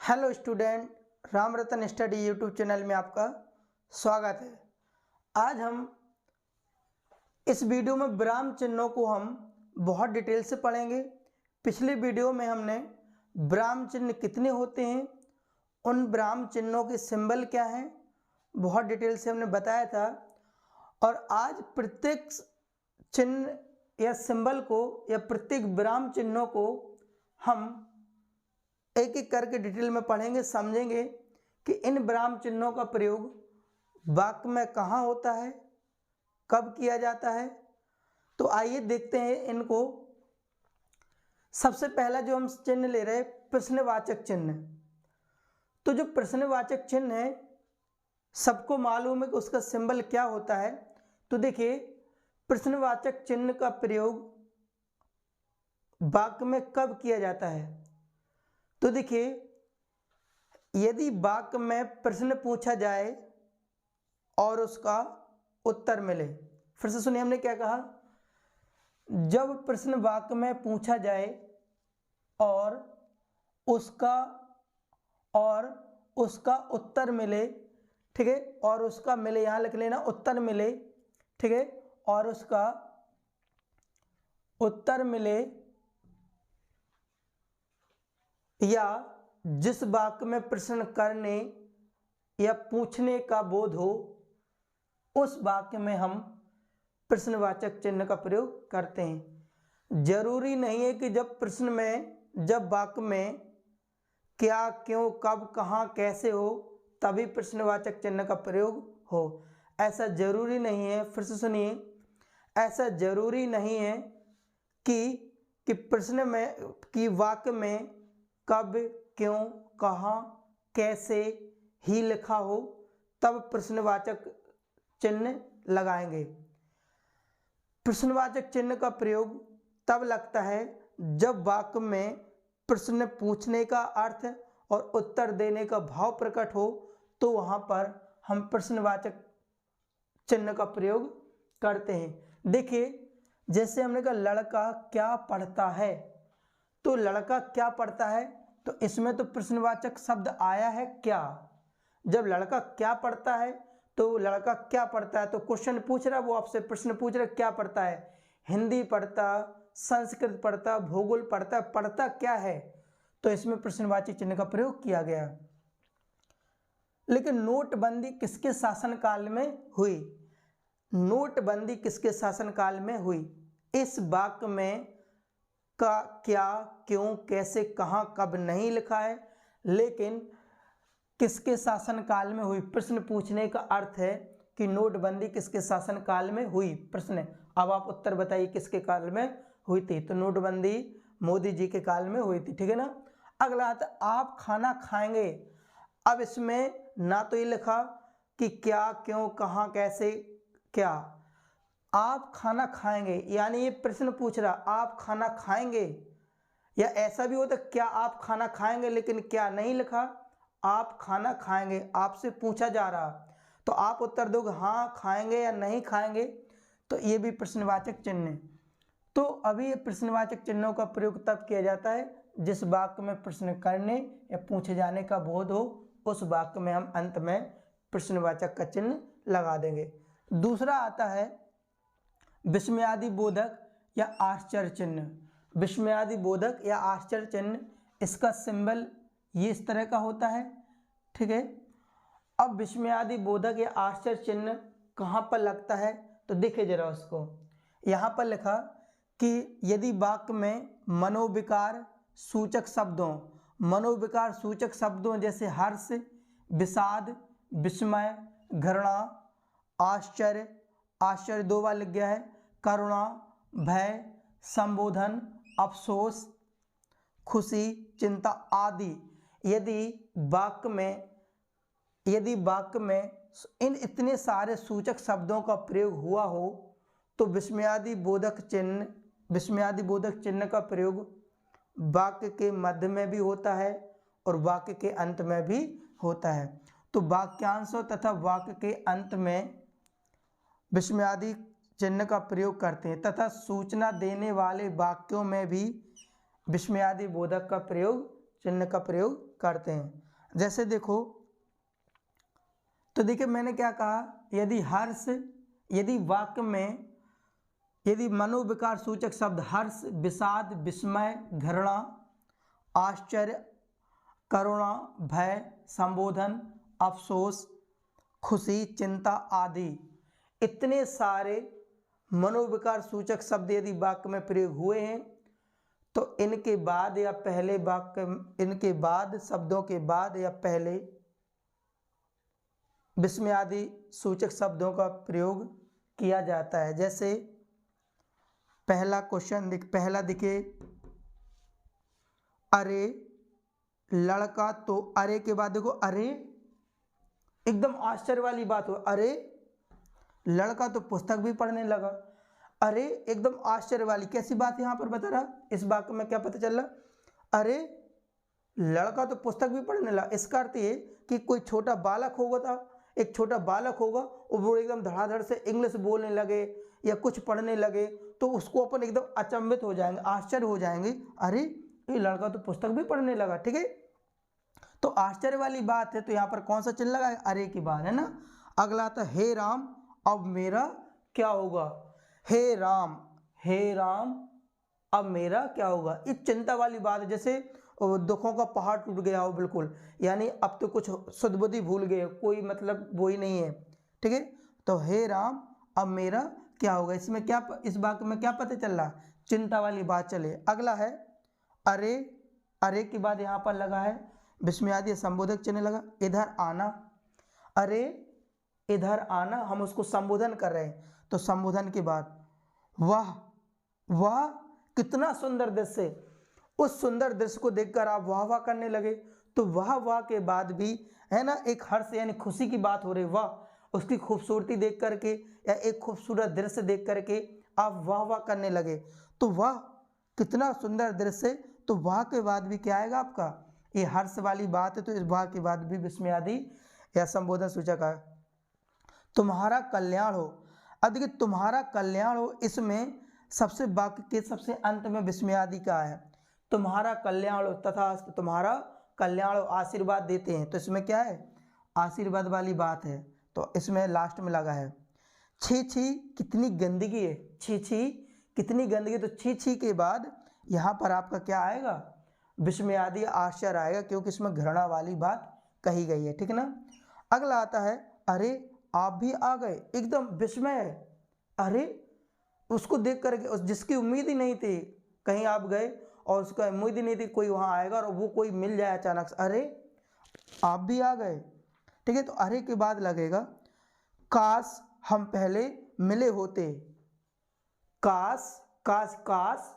Hello student, Ram रतन study YouTube channel में आपका स्वागत है। आज हम इस वीडियो में विराम चिन्हों को हम बहुत डिटेल से पढ़ेंगे। पिछले वीडियो में हमने विराम चिन्ह कितने होते हैं, उन विराम चिन्हों के सिंबल क्या हैं, बहुत डिटेल से हमने बताया था। और आज प्रत्येक चिन्ह या सिंबल को या प्रत्येक विराम चिन्हों को हम एक एक करके डिटेल में पढ़ेंगे, समझेंगे कि इन विराम चिन्हों का प्रयोग वाक्य में कहाँ होता है, कब किया जाता है। तो आइए देखते हैं इनको। सबसे पहला जो हम चिन्ह ले रहे हैं, प्रश्नवाचक चिन्ह। तो जो प्रश्नवाचक चिन्ह है, सबको मालूम है कि उसका सिंबल क्या होता है। तो देखिए, प्रश्नवाचक चिन्ह का प्रयोग वाक्य में कब किया जाता है। तो देखिए, यदि वाक्य में प्रश्न पूछा जाए और उसका उत्तर मिले। फिर से सुनिए, हमने क्या कहा, जब प्रश्न वाक्य में पूछा जाए और उसका उत्तर मिले, ठीक है, और उसका मिले, यहां लिख लेना उत्तर मिले, ठीक है, और उसका उत्तर मिले, या जिस वाक्य में प्रश्न करने या पूछने का बोध हो, उस वाक्य में हम प्रश्नवाचक चिन्ह का प्रयोग करते हैं। जरूरी नहीं है कि जब वाक्य में क्या, क्यों, कब, कहाँ, कैसे हो तभी प्रश्नवाचक चिन्ह का प्रयोग हो, ऐसा जरूरी नहीं है। फिर से सुनिए, ऐसा जरूरी नहीं है कि प्रश्न में कि वाक्य में कब, क्यों, कहाँ, कैसे ही लिखा हो तब प्रश्नवाचक चिन्ह लगाएंगे। प्रश्नवाचक चिन्ह का प्रयोग तब लगता है जब वाक्य में प्रश्न पूछने का अर्थ और उत्तर देने का भाव प्रकट हो, तो वहां पर हम प्रश्नवाचक चिन्ह का प्रयोग करते हैं। देखिए, जैसे हमने कहा लड़का क्या पढ़ता है, तो लड़का क्या पढ़ता है, तो इसमें तो प्रश्नवाचक शब्द आया है क्या। जब लड़का क्या पढ़ता है, तो लड़का क्या पढ़ता है, तो क्वेश्चन पूछ रहा है, वो आपसे प्रश्न पूछ रहा है क्या पढ़ता है, हिंदी पढ़ता, संस्कृत पढ़ता, भूगोल पढ़ता, पढ़ता क्या है, तो इसमें प्रश्नवाचक चिन्ह का प्रयोग किया गया। लेकिन नोटबंदी किसके शासनकाल में हुई, नोटबंदी किसके शासनकाल में हुई, इस वाक्य में का क्या, क्यों, कैसे, कहाँ, कब नहीं लिखा है, लेकिन किसके शासनकाल में हुई। प्रश्न पूछने का अर्थ है कि नोटबंदी किसके शासनकाल में हुई, प्रश्न। अब आप उत्तर बताइए किसके काल में हुई थी, तो नोटबंदी मोदी जी के काल में हुई थी, ठीक है ना। अगला आता, आप खाना खाएंगे। अब इसमें ना तो ये लिखा कि क्या, क्यों, कहाँ, कैसे, क्या, आप खाना खाएंगे, यानी ये प्रश्न पूछ रहा आप खाना खाएंगे। या ऐसा भी होता क्या आप खाना खाएंगे, लेकिन क्या नहीं लिखा, आप खाना खाएंगे, आपसे पूछा जा रहा, तो आप उत्तर दोगे हाँ खाएंगे या नहीं खाएंगे, तो ये भी प्रश्नवाचक चिन्ह है। तो अभी प्रश्नवाचक चिन्हों का प्रयोग तब किया जाता है जिस वाक्य में प्रश्न करने या पूछे जाने का बोध हो, उस वाक्य में हम अंत में प्रश्नवाचक का चिन्ह लगा देंगे। दूसरा आता है विस्मयादि बोधक या आश्चर्य चिन्ह। विस्मयादि बोधक या आश्चर्य चिन्ह, इसका सिंबल ये इस तरह का होता है, ठीक है। अब विस्मयादि बोधक या आश्चर्य चिन्ह कहाँ पर लगता है, तो देखिए जरा उसको। यहाँ पर लिखा कि यदि वाक्य में मनोविकार सूचक शब्दों जैसे हर्ष, विषाद, विस्मय, घृणा, आश्चर्य 2 बार लिख गया है, करुणा, भय, संबोधन, अफसोस, खुशी, चिंता आदि, यदि वाक्य में इन इतने सारे सूचक शब्दों का प्रयोग हुआ हो, तो विस्मयादि बोधक चिन्ह का प्रयोग वाक्य के मध्य में भी होता है और वाक्य के अंत में भी होता है। तो वाक्यांशों तथा वाक्य के अंत में विस्मयादि चिन्ह का प्रयोग करते हैं तथा सूचना देने वाले वाक्यों में भी विस्मयादि बोधक का प्रयोग चिन्ह का प्रयोग करते हैं। जैसे देखो, तो देखिए मैंने क्या कहा, यदि वाक्य में यदि मनोविकार सूचक शब्द हर्ष, विषाद, विस्मय, घृणा, आश्चर्य, करुणा, भय, संबोधन, अफसोस, खुशी, चिंता आदि इतने सारे मनोविकार सूचक शब्द यदि वाक्य में प्रयोग हुए हैं तो इनके बाद या पहले वाक्य, इनके बाद शब्दों के बाद या पहले विस्मय आदि सूचक शब्दों का प्रयोग किया जाता है। जैसे पहला क्वेश्चन पहला दिखे, अरे लड़का, तो अरे के बाद देखो, अरे एकदम आश्चर्य वाली बात हो, अरे लड़का तो पुस्तक भी पढ़ने लगा। अरे एकदम आश्चर्य वाली कैसी बात यहां पर बता रहा, इस वाक्य में क्या पता चल रहा, अरे लड़का तो पुस्तक भी पढ़ने लगा। इसका अर्थ ये कि कोई छोटा बालक होगा था, एक छोटा बालक होगा और वो एकदम धड़ाधड़ से इंग्लिश बोलने लगे या कुछ पढ़ने लगे तो उसको अपन एकदम अचंभित हो जाएंगे, आश्चर्य हो जाएंगे, अरे ये लड़का तो पुस्तक भी पढ़ने लगा। ठीक है, तो आश्चर्य वाली बात है, तो यहाँ पर कौन सा चिन्ह लगा है, अरे की बात है ना। अगला था हे राम, अब मेरा क्या होगा, हे राम अब मेरा क्या होगा। ये चिंता वाली बात है, जैसे दुखों का पहाड़ टूट गया हो बिल्कुल, यानी अब तो कुछ सुध बुद्धि भूल गए, कोई मतलब वो ही नहीं है। ठीक है, तो हे राम अब मेरा क्या होगा, इसमें क्या, इस वाक्य में क्या पता चल रहा, चिंता वाली बात चले। अगला है अरे, अरे के बाद यहाँ पर लगा है विस्मय आदि संबोधक चिन्ह लगा, इधर आना, अरे इधर आना, हम उसको संबोधन कर रहे हैं तो संबोधन के बाद वाह, वाह कितना सुंदर दृश्य, उस सुंदर दृश्य को देखकर आप वाह वाह करने लगे, तो वाह वाह के बाद भी है ना एक हर्ष यानी खुशी की बात हो रही, वाह उसकी खूबसूरती देख करके या एक खूबसूरत दृश्य देख करके आप वाह वाह करने लगे, तो वाह कितना सुंदर दृश्य, तो वाह के बाद भी क्या आएगा आपका, ये हर्ष वाली बात है, तो इस वाह के बाद भी विस्मय आदि या संबोधन सूचक है। तुम्हारा कल्याण हो, अब देखिए तुम्हारा कल्याण हो, इसमें सबसे वाक्य के सबसे अंत में विस्मय आदि का है, तुम्हारा कल्याण हो तथा तुम्हारा कल्याण हो, आशीर्वाद देते हैं, तो इसमें क्या है आशीर्वाद वाली बात है, तो इसमें लास्ट में लगा है छी छी कितनी गंदगी है, छी छी कितनी गंदगी, तो छी छी के बाद यहाँ पर आपका क्या आएगा, विस्मय आदि आश्चर्य आएगा, क्योंकि इसमें घृणा वाली बात कही गई है। ठीक है ना। अगला आता है अरे आप भी आ गए, एकदम विस्मय है, अरे उसको देख करके उस जिसकी उम्मीद ही नहीं थी, कहीं आप गए और उसका उम्मीद ही नहीं थी कोई वहाँ आएगा और वो कोई मिल जाए अचानक से, अरे आप भी आ गए। ठीक है, तो अरे के बाद लगेगा काश हम पहले मिले होते, काश काश काश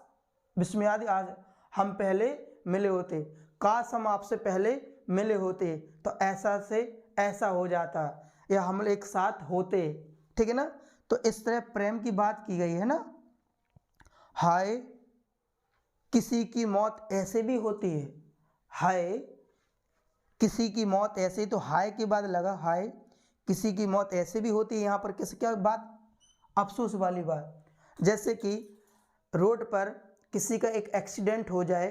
विस्मय आदि आज हम पहले मिले होते, काश हम आपसे पहले मिले होते तो ऐसा से ऐसा हो जाता या हम एक साथ होते। ठीक है ना, तो इस तरह प्रेम की बात की गई है ना। हाय किसी की मौत ऐसे भी होती है, हाय किसी की मौत ऐसे, तो हाय के बाद लगा हाय किसी की मौत ऐसे भी होती है, यहाँ पर किस क्या बात, अफसोस वाली बात, जैसे कि रोड पर किसी का एक एक्सीडेंट हो जाए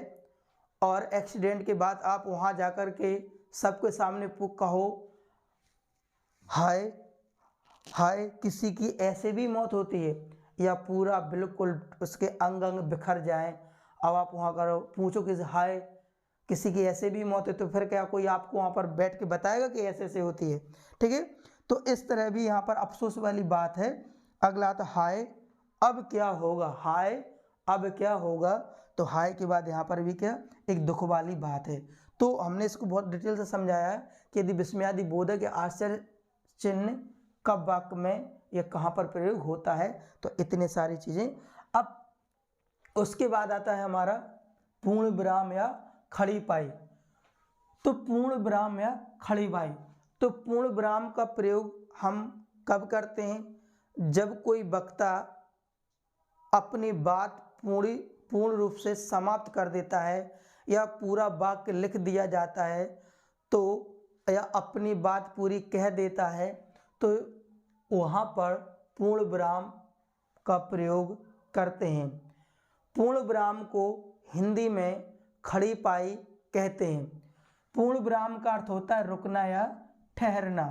और एक्सीडेंट के बाद आप वहाँ जाकर के सबके सामने कहो हाय हाय किसी की ऐसे भी मौत होती है, या पूरा बिल्कुल उसके अंग अंग बिखर जाए, अब आप वहाँ करो पूछो कि हाय किसी की ऐसे भी मौत है, तो फिर क्या कोई आपको वहाँ पर बैठ के बताएगा कि ऐसे ऐसे होती है। ठीक है, तो इस तरह भी यहाँ पर अफसोस वाली बात है। अगला तो हाय अब क्या होगा, हाय अब क्या होगा, तो हाय के बाद यहाँ पर भी क्या एक दुख वाली बात है। तो हमने इसको बहुत डिटेल से समझाया है कि यदि विस्मयादि बोधक या आश्चर्य चिन्ह कब वाक्य में या कहाँ पर प्रयोग होता है, तो इतने सारी चीज़ें। अब उसके बाद आता है हमारा पूर्ण विराम या खड़ी पाई। तो पूर्ण विराम या खड़ी पाई, तो पूर्ण विराम का प्रयोग हम कब करते हैं, जब कोई वक्ता अपनी बात पूर्ण रूप से समाप्त कर देता है या पूरा वाक्य लिख दिया जाता है, तो या अपनी बात पूरी कह देता है, तो वहाँ पर पूर्ण विराम का प्रयोग करते हैं। पूर्ण विराम को हिंदी में खड़ी पाई कहते हैं। पूर्ण विराम का अर्थ होता है रुकना या ठहरना।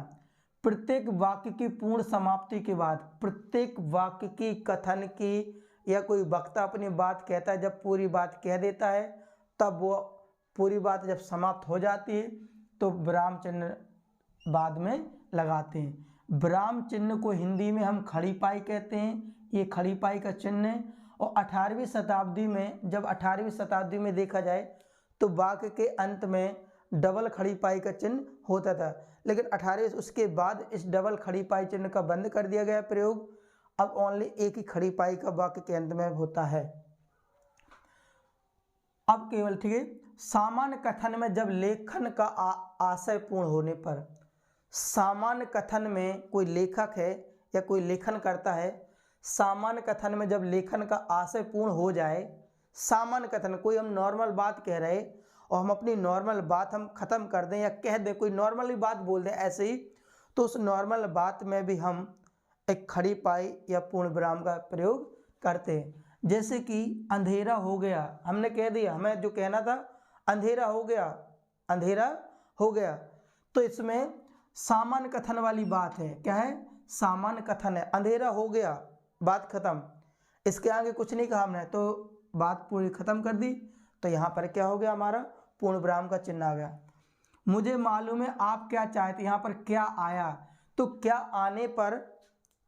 प्रत्येक वाक्य की पूर्ण समाप्ति के बाद, प्रत्येक वाक्य की, कथन की, या कोई वक्ता अपनी बात कहता है, जब पूरी बात कह देता है तब वो पूरी बात जब समाप्त हो जाती है तो विराम चिन्ह बाद में लगाते हैं। विराम चिन्ह को हिंदी में हम खड़ी पाई कहते हैं। ये खड़ी पाई का चिन्ह है। और 18वीं शताब्दी में, जब 18वीं शताब्दी में देखा जाए तो वाक्य के अंत में डबल खड़ी पाई का चिन्ह होता था, लेकिन 18वीं उसके बाद इस डबल खड़ी पाई चिन्ह का बंद कर दिया गया प्रयोग। अब ओनली एक ही खड़ी पाई का वाक्य के अंत में होता है। अब केवल, ठीक है, सामान्य कथन में जब लेखन का आशय पूर्ण होने पर, सामान्य कथन में कोई लेखक है या कोई लेखन करता है, सामान्य कथन में जब लेखन का आशय पूर्ण हो जाए, सामान्य कथन, कोई हम नॉर्मल बात कह रहे और हम अपनी नॉर्मल बात हम खत्म कर दें या कह दें, कोई नॉर्मली बात बोल दें ऐसे ही, तो उस नॉर्मल बात में भी हम एक खड़ी पाई या पूर्ण विराम का प्रयोग करते हैं। जैसे कि अंधेरा हो गया, हमने कह दिया, हमें जो कहना था अंधेरा हो गया, अंधेरा हो गया, तो इसमें सामान्य कथन वाली बात है। क्या है? सामान्य कथन है, अंधेरा हो गया, बात खत्म, इसके आगे कुछ नहीं कहा हमने, तो बात पूरी खत्म कर दी। तो यहाँ पर क्या हो गया, हमारा पूर्ण विराम का चिन्ह आ गया। मुझे मालूम है आप क्या चाहते, यहाँ पर क्या आया, तो क्या आने पर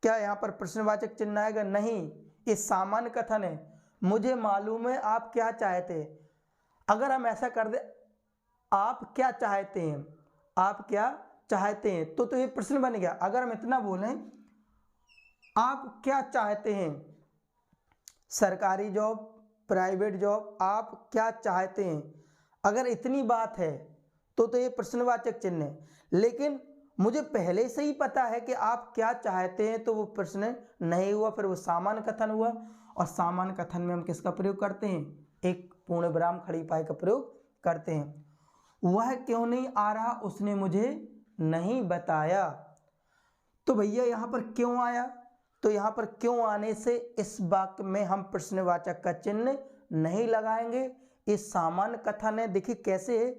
क्या यहाँ पर प्रश्नवाचक चिन्ह आएगा? नहीं, ये सामान्य कथन है। मुझे मालूम है आप क्या चाहते, अगर हम ऐसा कर दे, आप क्या चाहते हैं, आप क्या चाहते हैं, तो ये प्रश्न बन गया। अगर हम इतना बोलें, आप क्या चाहते हैं, सरकारी जॉब, प्राइवेट जॉब, आप क्या चाहते हैं, अगर इतनी बात है तो ये प्रश्नवाचक चिन्ह है। लेकिन मुझे पहले से ही पता है कि आप क्या चाहते हैं, तो वो प्रश्न नहीं हुआ, फिर वो सामान्य कथन हुआ। और सामान्य कथन में हम किसका प्रयोग करते हैं? एक पूर्ण विराम खड़ी पाई का प्रयोग करते हैं। वह क्यों नहीं आ रहा, उसने मुझे नहीं बताया। तो भैया यहाँ पर क्यों आया, तो यहाँ पर क्यों आने से इस वाक्य में हम प्रश्नवाचक का चिन्ह नहीं लगाएंगे। ये सामान्य कथन है। देखिए कैसे है,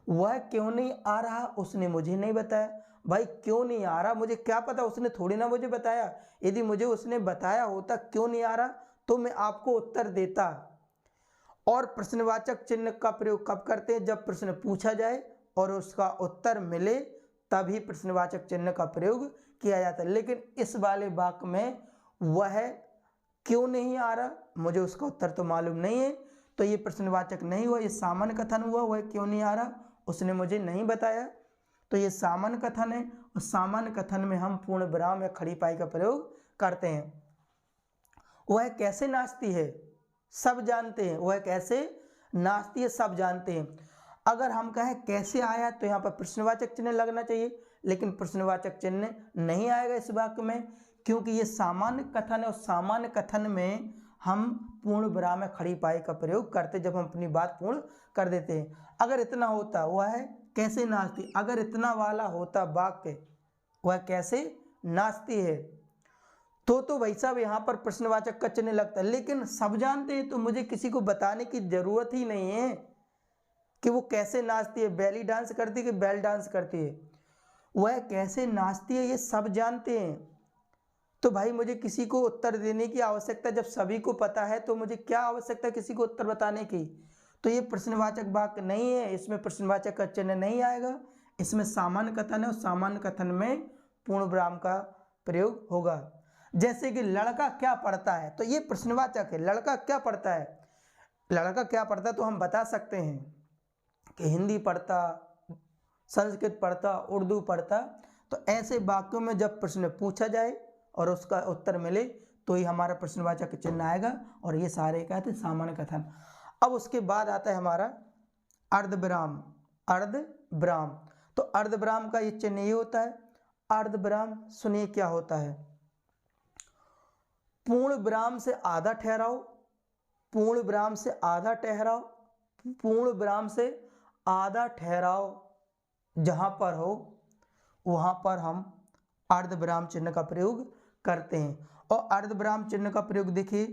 वह क्यों नहीं आ रहा, उसने मुझे नहीं बताया। भाई क्यों नहीं आ रहा, मुझे क्या पता, उसने थोड़ी ना मुझे बताया। यदि मुझे उसने बताया होता क्यों नहीं आ रहा, तो मैं आपको उत्तर देता। और प्रश्नवाचक चिन्ह का प्रयोग कब करते हैं? जब प्रश्न पूछा जाए और उसका उत्तर मिले, तभी प्रश्नवाचक चिन्ह का प्रयोग किया जाता है। लेकिन इस वाले वाक्य में वह क्यों नहीं आ रहा, मुझे उसका उत्तर तो मालूम नहीं है, तो ये प्रश्नवाचक नहीं हुआ, ये सामान्य कथन हुआ। वह क्यों नहीं आ रहा, उसने मुझे नहीं बताया, तो ये सामान्य कथन है। और सामान्य कथन में हम पूर्ण विराम या खड़ी पाई का प्रयोग करते हैं। वह कैसे नाचती है, सब जानते हैं, वह कैसे नाचती है सब जानते हैं। अगर हम कहें कैसे आया, तो यहाँ पर प्रश्नवाचक चिन्ह लगना चाहिए, लेकिन प्रश्नवाचक चिन्ह नहीं आएगा इस वाक्य में, क्योंकि ये सामान्य कथन है। और सामान्य कथन में हम पूर्ण विराम या खड़ी पाई का प्रयोग करते जब हम अपनी बात पूर्ण कर देते हैं। अगर इतना होता, वह है कैसे नाचती, अगर इतना वाला होता वाक्य, वह कैसे नाचती है, तो भाई साहब यहाँ पर प्रश्नवाचक का चिन्ह लगता है। लेकिन सब जानते हैं, तो मुझे किसी को बताने की जरूरत ही नहीं है कि वो कैसे नाचती है, बेली डांस करती है कि बेल डांस करती है, वह कैसे नाचती है ये सब जानते हैं। तो भाई मुझे किसी को उत्तर देने की आवश्यकता, जब सभी को पता है, तो मुझे क्या आवश्यकता किसी को उत्तर बताने की। तो ये प्रश्नवाचक वाक्य नहीं है, इसमें प्रश्नवाचक का चिन्ह नहीं आएगा, इसमें सामान्य कथन है। और सामान्य कथन में पूर्ण विराम का प्रयोग होगा। जैसे कि लड़का क्या पढ़ता है, तो ये प्रश्नवाचक है। लड़का क्या पढ़ता है, लड़का क्या पढ़ता है, तो हम बता सकते हैं कि हिंदी पढ़ता, संस्कृत पढ़ता, उर्दू पढ़ता। तो ऐसे वाक्यों में जब प्रश्न पूछा जाए और उसका उत्तर मिले, तो ही हमारा प्रश्नवाचक चिन्ह आएगा। और ये सारे कहते हैं सामान्य कथन। अब उसके बाद आता है हमारा अर्धविराम। अर्धविराम, तो अर्धविराम का ये चिन्ह ये होता है। अर्धविराम सुनिए क्या होता है। पूर्ण विराम से आधा ठहराव, पूर्ण विराम से आधा ठहराव, पूर्ण विराम से आधा ठहराव जहां पर हो, वहां पर हम अर्धविराम चिन्ह का प्रयोग करते हैं। और अर्धविराम चिन्ह का प्रयोग देखिए,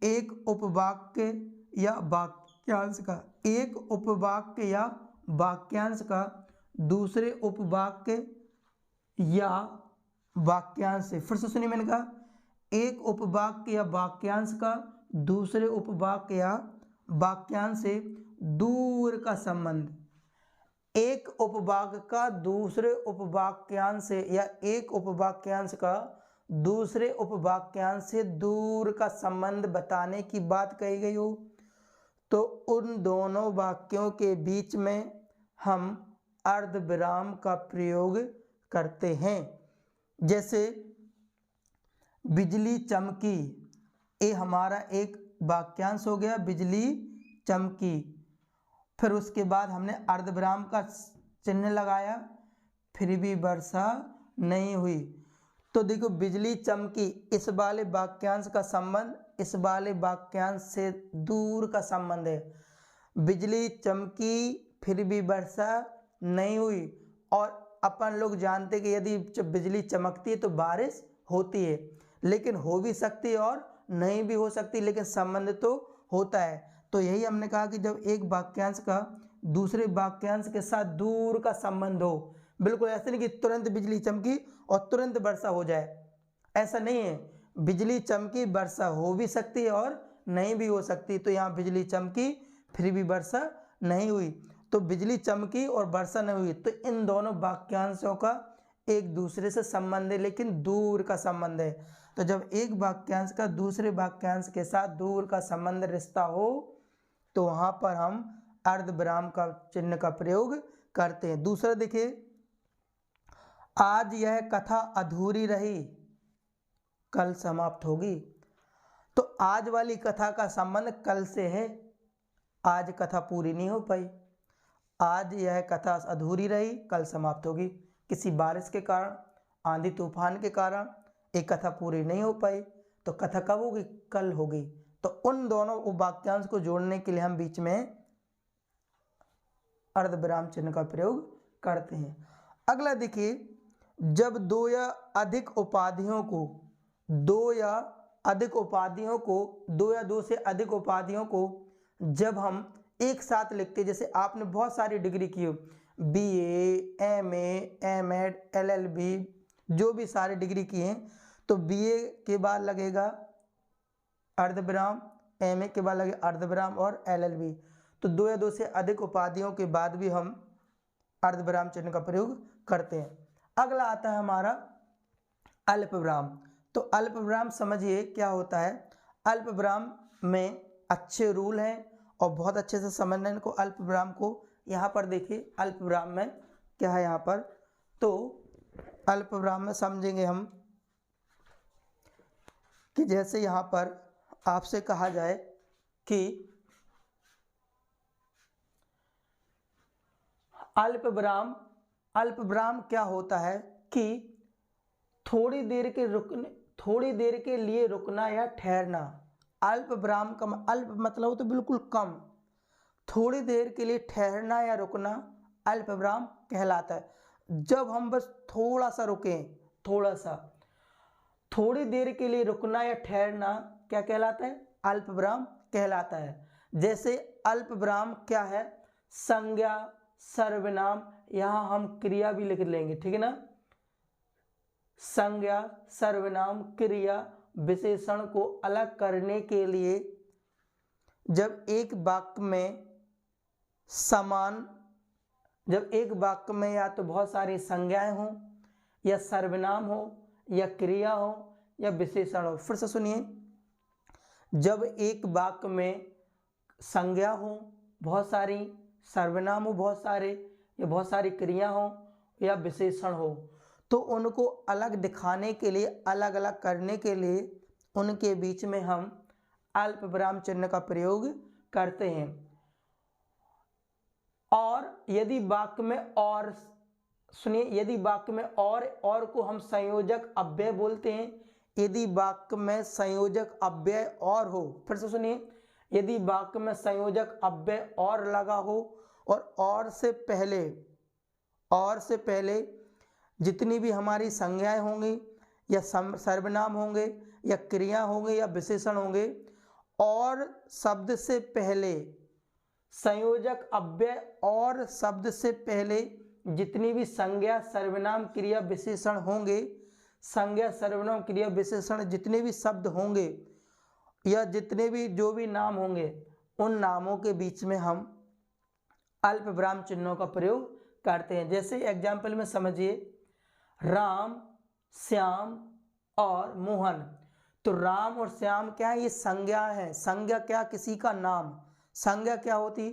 एक उपवाक्य या वाक्यांश का एक उपवाक्य या वाक्यांश का दूसरे उपवाक्य या वाक्यांश से, फिर से सुनिए, मैंने कहा एक उपवाक्य या वाक्यांश का दूसरे उपवाक्य या वाक्यांश से दूर का संबंध। एक उपवाक्य का दूसरे उपवाक्यांश से या एक उपवाक्यांश का दूसरे उपवाक्यांश से दूर का संबंध बताने की बात कही गई हो तो उन दोनों वाक्यों के बीच में हम अर्धविराम का प्रयोग करते हैं। जैसे बिजली चमकी, ये हमारा एक वाक्यांश हो गया, बिजली चमकी। फिर उसके बाद हमने अर्धविराम का चिन्ह लगाया, फिर भी वर्षा नहीं हुई। तो देखो बिजली चमकी, इस वाले वाक्यांश का संबंध इस वाले वाक्यांश से दूर का संबंध है। बिजली चमकी फिर भी वर्षा नहीं हुई। और अपन लोग जानते कि यदि जब बिजली चमकती है तो बारिश होती है, लेकिन हो भी सकती है और नहीं भी हो सकती, लेकिन संबंध तो होता है। तो यही हमने कहा कि जब एक वाक्यांश का दूसरे वाक्यांश के साथ दूर का संबंध हो, बिल्कुल ऐसे नहीं कि तुरंत बिजली चमकी और तुरंत वर्षा हो जाए, ऐसा नहीं है। बिजली चमकी, वर्षा हो भी सकती है और नहीं भी हो सकती। तो यहाँ बिजली चमकी फिर भी वर्षा नहीं हुई, तो बिजली चमकी और वर्षा नहीं हुई, तो इन दोनों वाक्यांशों का एक दूसरे से संबंध है, लेकिन दूर का संबंध है। तो जब एक वाक्यांश का दूसरे वाक्यांश के साथ दूर का संबंध रिश्ता हो तो वहाँ पर हम अर्धविराम का चिन्ह का प्रयोग करते हैं। दूसरा देखिए, आज यह कथा अधूरी रही, कल समाप्त होगी। तो आज वाली कथा का संबंध कल से है, आज कथा पूरी नहीं हो पाई। आज यह कथा अधूरी रही, कल समाप्त होगी। किसी बारिश के कारण, आंधी तूफान के कारण एक कथा पूरी नहीं हो पाई, तो कथा कब होगी? कल होगी। तो उन दोनों वाक्यांश को जोड़ने के लिए हम बीच में अर्धविराम चिन्ह का प्रयोग करते हैं। अगला देखिए, जब दो या अधिक उपाधियों को दो या दो से अधिक उपाधियों को जब हम एक साथ लिखते हैं, जैसे आपने बहुत सारी डिग्री की हो, BA, MA, M.Ed, LLB, जो भी सारी डिग्री की हैं, तो BA के बाद लगेगा अर्धविराम, MA के बाद लगेगा अर्धविराम और LLB। तो दो या दो से अधिक उपाधियों के बाद भी हम अर्धविराम चिन्ह का प्रयोग करते हैं। अगला आता है हमारा अल्पविराम। तो अल्पविराम समझिए क्या होता है। अल्पविराम में अच्छे रूल हैं और बहुत अच्छे से समझना इनको। अल्पविराम को यहाँ पर देखिए, अल्पविराम में क्या है यहाँ पर, तो अल्पविराम में समझेंगे हम कि जैसे यहाँ पर आपसे कहा जाए कि अल्पविराम क्या होता है कि थोड़ी देर के लिए रुकना या ठहरना। अल्पविराम का अल्प मतलब तो बिल्कुल कम, थोड़ी देर के लिए ठहरना या रुकना अल्पविराम कहलाता है। जब हम बस थोड़ा सा रुकें, थोड़ी देर के लिए रुकना या ठहरना क्या कहलाता है? अल्पविराम कहलाता है। जैसे अल्पविराम क्या है? संज्ञा, सर्वनाम, यहाँ हम क्रिया भी लिख लेंगे, ठीक है ना। संज्ञा, सर्वनाम, क्रिया, विशेषण को अलग करने के लिए जब एक वाक्य में या तो बहुत सारी संज्ञाएं हों या सर्वनाम हो या क्रिया हो या विशेषण हो। फिर से सुनिए, जब एक वाक्य में संज्ञा हो बहुत सारी, सर्वनाम हो बहुत सारे, या बहुत सारी क्रिया हो या विशेषण हो, तो उनको अलग दिखाने के लिए, अलग अलग करने के लिए उनके बीच में हम अल्पविराम चिन्ह का प्रयोग करते हैं। और यदि वाक्य में और, सुनिए, यदि वाक्य में और को हम संयोजक अव्यय बोलते हैं। यदि वाक्य में संयोजक अव्यय और हो, फिर से सुनिए, यदि वाक्य में संयोजक अव्यय और लगा हो और से पहले जितनी भी हमारी संज्ञाएं होंगी या सर्वनाम होंगे या क्रिया होंगे या विशेषण होंगे, और शब्द से पहले संयोजक अव्यय और शब्द से पहले जितनी भी संज्ञा सर्वनाम क्रिया विशेषण होंगे, संज्ञा सर्वनाम क्रिया विशेषण जितने भी शब्द होंगे या जितने भी जो भी नाम होंगे, उन नामों के बीच में हम अल्प विराम चिन्हों का प्रयोग करते हैं। जैसे एग्जाम्पल में समझिए, राम, श्याम और मोहन। तो राम और श्याम क्या है? ये संज्ञा है। संज्ञा क्या? किसी का नाम। संज्ञा क्या होती?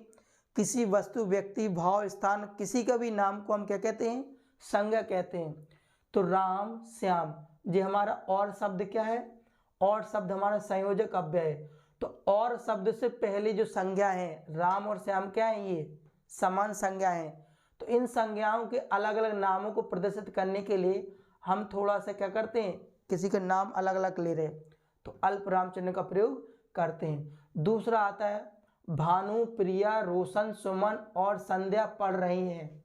किसी वस्तु, व्यक्ति, भाव, स्थान, किसी का भी नाम को हम क्या कहते हैं? संज्ञा कहते हैं। तो राम, श्याम, ये हमारा और शब्द क्या है? और शब्द हमारा संयोजक अव्यय है। तो और शब्द से पहले जो संज्ञा है, राम और श्याम क्या है? ये समान संज्ञा है। तो इन संज्ञाओं के अलग अलग नामों को प्रदर्शित करने के लिए हम थोड़ा सा क्या करते हैं? किसी का नाम अलग अलग ले रहे, तो अल्प विराम चिन्ह का प्रयोग करते हैं। दूसरा आता है, भानु, प्रिया, रोशन, सुमन और संध्या पढ़ रही हैं।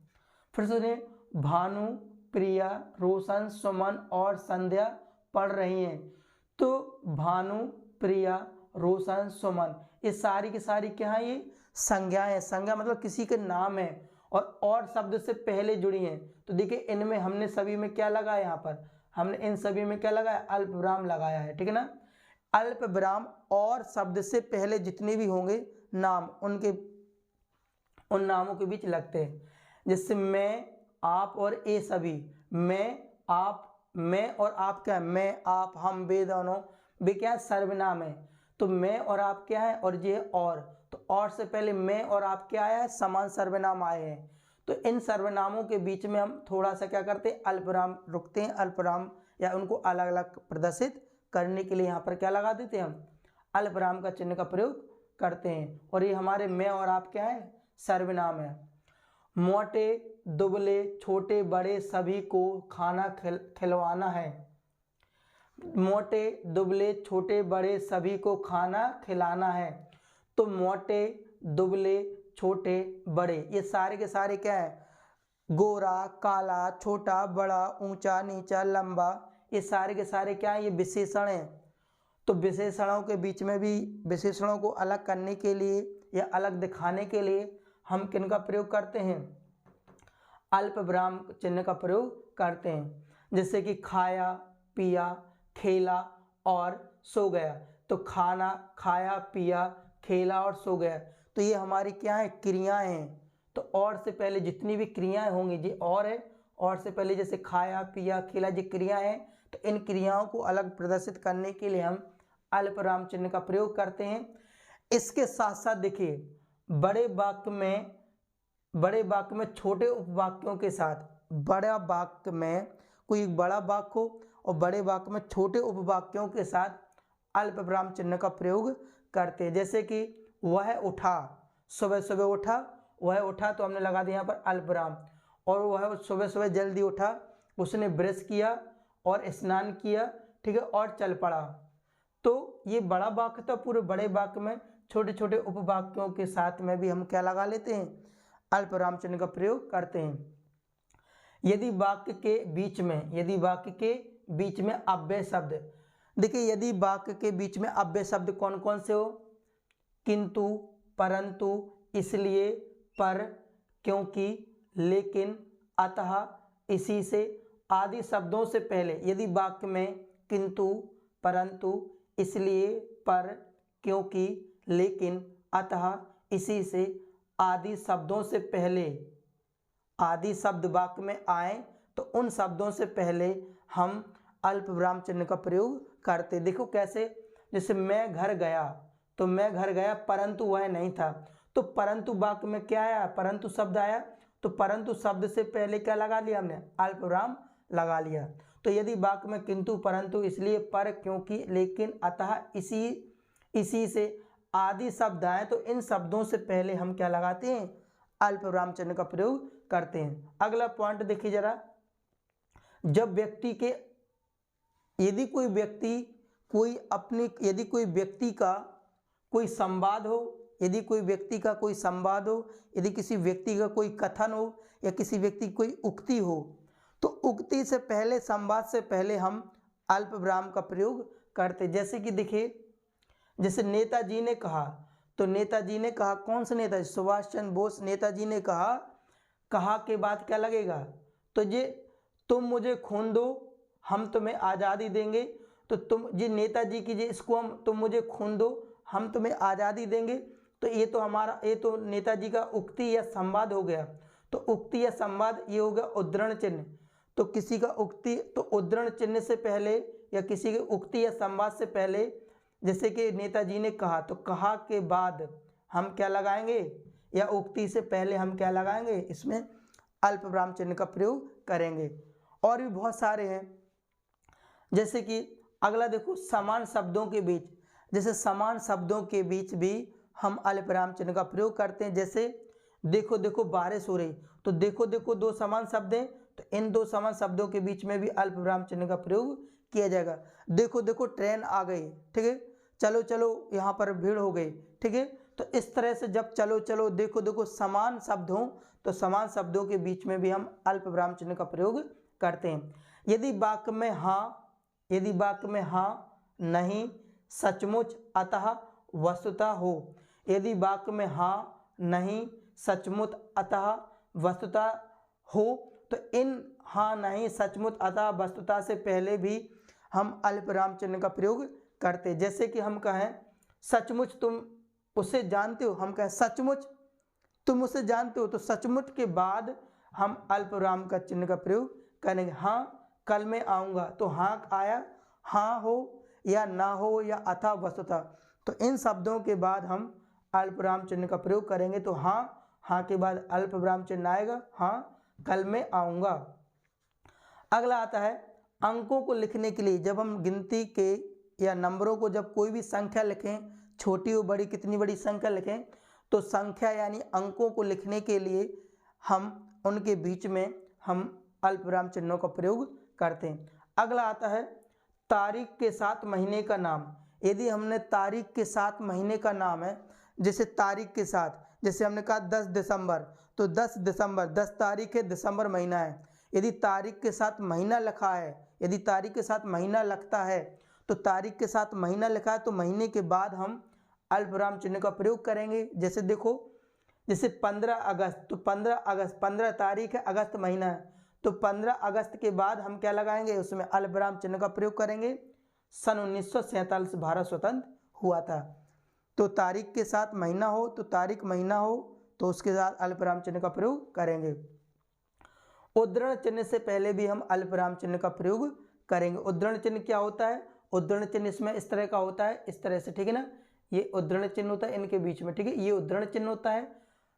फिर सुनिए, भानु, प्रिया, रोशन, सुमन और संध्या पढ़ रही हैं। तो भानु, प्रिया, रोशन, सुमन, ये सारी की सारी क्या है? ये संज्ञा है। संज्ञा मतलब किसी के नाम है और शब्द से पहले जुड़ी हैं। तो देखिए, इनमें हमने सभी में क्या लगाया? यहाँ पर हमने इन सभी में क्या लगाया? अल्प विराम लगाया है। ठीक है ना? अल्प विराम और शब्द से पहले जितने भी होंगे नाम, उन नामों के बीच लगते हैं। जैसे मैं, आप और ये सभी। मैं, आप, मैं और आप क्या है? मैं, आप, हम, वे दोनों, वे क्या है? सर्वनाम है। तो मैं और आप क्या है? और ये और। तो और से पहले मैं और आप क्या आया है? समान सर्वनाम आए हैं। तो इन सर्वनामों के बीच में हम थोड़ा सा क्या करते हैं? अल्प विराम रुकते हैं। अल्प विराम या उनको अलग अलग प्रदर्शित करने के लिए यहाँ पर क्या लगा देते हैं? हम अल्प विराम का चिन्ह का प्रयोग करते हैं। और ये हमारे मैं और आप क्या है? सर्वनाम है। मोटे, दुबले, छोटे, बड़े सभी को खाना खिलवाना है। मोटे, दुबले, छोटे, बड़े सभी को खाना खिलाना है। तो मोटे, दुबले, छोटे, बड़े, ये सारे के सारे क्या है? गोरा, काला, छोटा, बड़ा, ऊंचा, नीचा, लंबा, ये सारे के सारे क्या है? ये विशेषण हैं। तो विशेषणों के बीच में भी विशेषणों को अलग करने के लिए या अलग दिखाने के लिए हम किन का प्रयोग करते हैं? अल्प विराम चिन्ह का प्रयोग करते हैं। जैसे कि खाया, पिया, खेला और सो गया। तो खाना, खाया, पिया, खेला और सो गया, तो ये हमारी क्या है? क्रियाएं हैं। तो और से पहले जितनी भी क्रियाएं होंगी, ये और है। और से पहले जैसे खाया, पिया, खेला, ये क्रियाएं हैं। तो इन क्रियाओं को अलग प्रदर्शित करने के लिए हम अल्प विराम चिन्ह का प्रयोग करते हैं। इसके साथ साथ देखिए, बड़े वाक्य में छोटे उपवाक्यों के साथ, बड़ा वाक्य में कोई बड़ा वाक्य हो और बड़े वाक्य में छोटे उपवाक्यों के साथ अल्प विराम चिन्ह का प्रयोग करते हैं। जैसे कि वह उठा, सुबह सुबह उठा, वह उठा, तो हमने लगा दिया यहाँ पर अल्प विराम। और वह सुबह सुबह जल्दी उठा, उसने ब्रश किया और स्नान किया, ठीक है, और चल पड़ा। तो ये बड़ा वाक्य था। पूरे बड़े वाक्य में छोटे छोटे उपवाक्यों के साथ में भी हम क्या लगा लेते हैं? अल्प विराम चिन्ह का प्रयोग करते हैं। यदि वाक्य के बीच में अव्यय शब्द, देखिए, यदि वाक्य के बीच में अव्यय शब्द कौन कौन से हो? किंतु, परंतु, इसलिए, पर, क्योंकि, लेकिन, अतः, इसी से आदि शब्दों से पहले यदि वाक्य में किंतु, परंतु, इसलिए, पर, क्योंकि, लेकिन, अतः, इसी से आदि शब्दों से पहले आदि शब्द वाक्य में आए, तो उन शब्दों से पहले हम अल्प विराम चिन्ह का प्रयोग करते। देखो कैसे, जैसे मैं घर गया, तो मैं घर गया परंतु वह नहीं था। तो परंतु वाक्य में क्या आया? परंतु शब्द आया। तो परंतु शब्द से पहले क्या लगा लिया हमने? अल्प विराम लगा लिया। तो यदि वाक्य में किंतु, परंतु, इसलिए, पर, क्योंकि, लेकिन, अतः, इसी से आदि शब्द आए, तो इन शब्दों से पहले हम क्या लगाते हैं? अल्प विराम चिन्ह का प्रयोग करते हैं। अगला पॉइंट देखिए जरा, जब व्यक्ति के यदि कोई व्यक्ति का कोई संवाद हो, यदि किसी व्यक्ति का कोई कथन हो या किसी व्यक्ति की कोई उक्ति हो, तो उक्ति से पहले, संवाद से पहले हम अल्प विराम का प्रयोग करते। जैसे कि देखिए, जैसे नेताजी ने कहा, तो नेताजी ने कहा, कौन से नेताजी, सुभाष चंद्र बोस नेताजी ने कहा के बाद क्या लगेगा, तो ये तुम मुझे खून दो हम तुम्हें आज़ादी देंगे, तो तुम ये नेताजी की ये इसको हम, तुम मुझे खून दो हम तुम्हें आज़ादी देंगे, तो ये तो हमारा, ये तो नेताजी का उक्ति या संवाद हो गया। तो उक्ति या संवाद ये हो गया उद्धरण चिन्ह। तो किसी का उक्ति, तो उद्धरण चिन्ह से पहले या किसी की उक्ति या संवाद से पहले, जैसे कि नेताजी ने कहा, तो कहा के बाद हम क्या लगाएंगे, या उक्ति से पहले हम क्या लगाएंगे, इसमें अल्प विराम चिन्ह का प्रयोग करेंगे। और भी बहुत सारे हैं, जैसे कि अगला देखो समान शब्दों के बीच, जैसे समान शब्दों के बीच भी हम अल्प विराम चिन्ह का प्रयोग करते हैं। जैसे देखो देखो बारिश हो रही, तो देखो देखो दो समान शब्द हैं, तो इन दो समान शब्दों के बीच में भी अल्प विराम चिन्ह का प्रयोग किया जाएगा। देखो देखो ट्रेन आ गई, ठीक है, चलो चलो यहाँ पर भीड़ हो गई, ठीक है। तो इस तरह से जब चलो चलो देखो देखो समान शब्द हों, तो समान शब्दों के बीच में भी हम अल्प विराम चिन्ह का प्रयोग करते हैं। यदि वाक्य में हाँ, यदि वाक्य में हाँ, नहीं, सचमुच, अतः, वस्तुतः हो, यदि वाक्य में हाँ, नहीं, सचमुच, अतः, वस्तुतः हो, तो इन हाँ, नहीं, सचमुच, अतः, वस्तुतः से पहले भी हम अल्प विराम चिन्ह का प्रयोग करते। जैसे कि हम कहें सचमुच तुम उसे जानते हो, हम कहें सचमुच तुम उसे जानते हो, तो सचमुच के बाद हम अल्प विराम का चिन्ह का प्रयोग करेंगे। हाँ कल मैं आऊँगा, तो हाँ आया, हाँ हो या ना हो या अथा वस्तुतः, तो इन शब्दों के बाद हम अल्प विराम चिन्ह का प्रयोग करेंगे। तो हाँ के बाद अल्प विराम चिन्ह आएगा, हाँ कल मैं आऊँगा। अगला आता है अंकों को लिखने के लिए, जब हम गिनती के या नंबरों को, जब कोई भी संख्या लिखें, छोटी हो बड़ी, कितनी बड़ी संख्या लिखें, तो संख्या यानी अंकों को लिखने के लिए हम उनके बीच में हम अल्प विराम चिन्हों का प्रयोग करते हैं। अगला आता है तारीख के साथ महीने का नाम। यदि हमने तारीख के साथ महीने का नाम है, जैसे तारीख के साथ, जैसे हमने कहा 10 दिसंबर, तो 10 दिसंबर 10 तारीख है, दिसंबर महीना है। यदि तारीख के साथ महीना लिखा है, यदि तारीख के साथ महीना लगता है, तो तारीख के साथ महीना लिखा है, तो महीने के बाद हम अल्प विराम चिन्ह का प्रयोग करेंगे। जैसे देखो, जैसे 15 अगस्त, तो 15 अगस्त, 15 तारीख है, अगस्त महीना है, तो 15 अगस्त के बाद हम क्या लगाएंगे, उसमें अल्प विराम चिन्ह का प्रयोग करेंगे। सन 1947 भारत स्वतंत्र हुआ था, तो तारीख के साथ महीना हो, तो तारीख महीना हो, तो उसके साथ अल्प विराम चिन्ह का प्रयोग करेंगे। उद्धरण चिन्ह से पहले भी हम अल्प विराम चिन्ह का प्रयोग करेंगे। उद्धरण चिन्ह क्या होता है, उद्धरण चिन्ह इसमें इस तरह का होता है, इस तरह से, ठीक है ना, ये उद्धरण चिन्ह होता है इनके बीच में, ठीक है, ये उद्धरण चिन्ह होता है।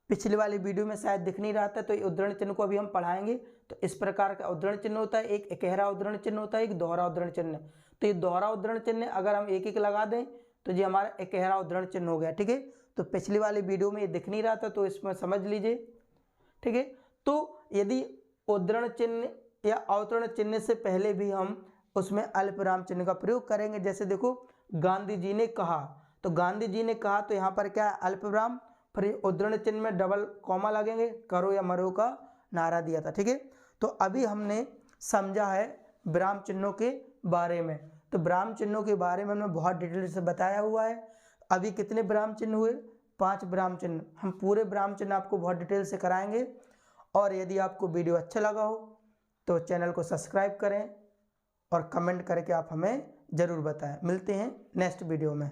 पिछली वाली वीडियो में शायद दिख नहीं रहा था, तो ये उद्धरण चिन्ह को अभी हम पढ़ाएंगे। तो इस प्रकार का उद्धरण चिन्ह होता है, एक इकहरा उद्धरण चिन्ह होता है, एक दोहरा उद्धरण चिन्ह। तो ये दोहरा उद्धरण चिन्ह अगर हम एक एक लगा दें, तो ये हमारा इकहरा उद्धरण चिन्ह हो गया, ठीक है। तो पिछली वाली वीडियो में ये दिख नहीं रहा था, तो इसमें समझ लीजिए, ठीक है। तो यदि उद्धरण चिन्ह या अवतरण चिन्ह से पहले भी हम उसमें अल्प विराम चिन्ह का प्रयोग करेंगे। जैसे देखो गांधी जी ने कहा, तो गांधी जी ने कहा, तो यहाँ पर क्या है, अल्प विराम, फिर उद्धरण चिन्ह में डबल कॉमा लगेंगे, करो या मरो का नारा दिया था, ठीक है। तो अभी हमने समझा है विराम चिन्हों के बारे में। तो विराम चिन्हों के बारे में हमने बहुत डिटेल से बताया हुआ है। अभी कितने विराम चिन्ह हुए, 5 विराम चिन्ह। हम पूरे विराम चिन्ह आपको बहुत डिटेल से कराएंगे। और यदि आपको वीडियो अच्छा लगा हो तो चैनल को सब्सक्राइब करें और कमेंट करके आप हमें ज़रूर बताएं। मिलते हैं नेक्स्ट वीडियो में।